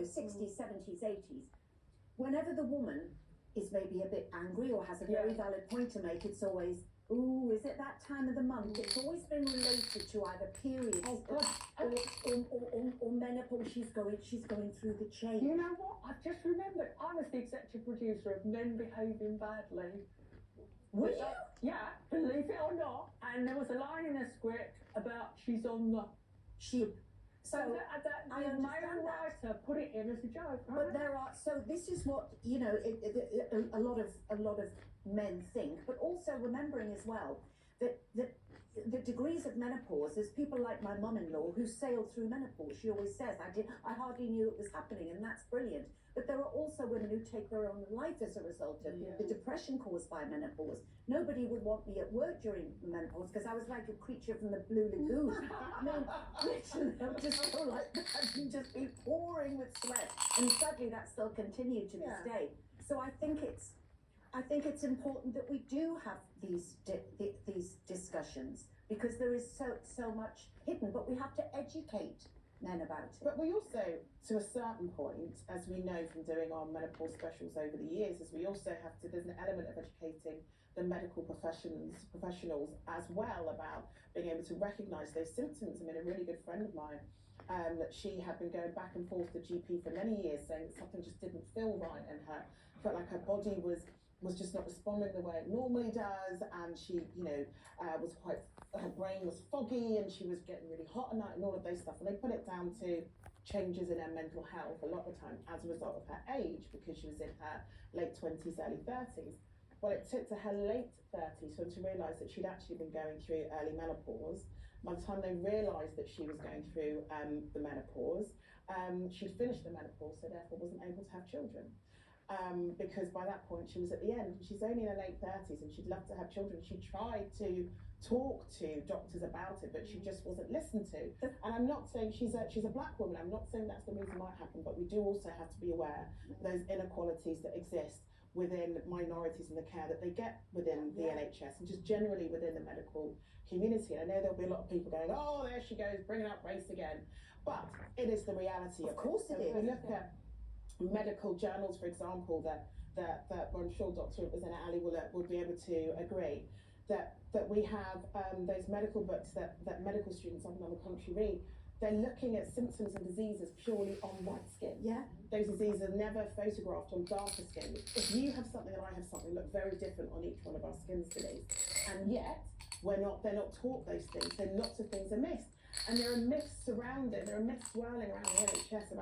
60s, 70s, 80s, whenever the woman is maybe a bit angry or has a very valid point to make, it's always, ooh, is it that time of the month? It's always been related to either periods or menopause. She's going through the change. You know what? I've just remembered. I was the executive producer of Men Behaving Badly. Were you? Yeah, believe it or not. And there was a line in the script about she's on the She. So the male writer put it in as a joke. Right? But there are, so this is what, you know, a lot of men think, but also remembering as well that the degrees of menopause, there's people like my mum-in-law who sailed through menopause. She always says, I hardly knew it was happening, and that's brilliant. But there are also women who take their own life as a result of the depression caused by menopause. Nobody would want me at work during menopause because I was like a creature from the Blue Lagoon. I mean, literally, I would just go like that and just be pouring with sweat. And sadly, that still continued to this day. So I think it's important that we do have these discussions, because there is so much hidden, but we have to educate men about it. But we also, to a certain point, as we know from doing our menopause specials over the years, is we also have to, there's an element of educating the medical professionals as well about being able to recognise those symptoms. I mean, a really good friend of mine, she had been going back and forth to GP for many years, saying that something just didn't feel right in her. Felt like her body was just not responding the way it normally does, and she, you know, her brain was foggy, and she was getting really hot at night, and all of those stuff. And they put it down to changes in her mental health a lot of the time as a result of her age, because she was in her late 20s, early 30s. Well, it took to her late 30s for them to realise that she'd actually been going through early menopause. By the time they realised that she was going through the menopause, she'd finished the menopause, so therefore wasn't able to have children. Because by that point she was at the end. She's only in her late 30s and she'd love to have children. She tried to talk to doctors about it, but she just wasn't listened to. And I'm not saying she's a black woman, I'm not saying that's the reason why it happened, but we do also have to be aware of those inequalities that exist within minorities in the care that they get within the NHS and just generally within the medical community. And I know there'll be a lot of people going, oh, there she goes, bringing up race again. But it is the reality of course it is. We look at medical journals, for example, that I'm sure Dr. Ali will be able to agree, that we have those medical books that medical students up and down the country read. They're looking at symptoms and diseases purely on white skin. Yeah. Those diseases are never photographed on darker skin. If you have something and I have something, look very different on each one of our skins today. And yet, they're not taught those things. So lots of things are missed. And there are myths swirling around the NHS about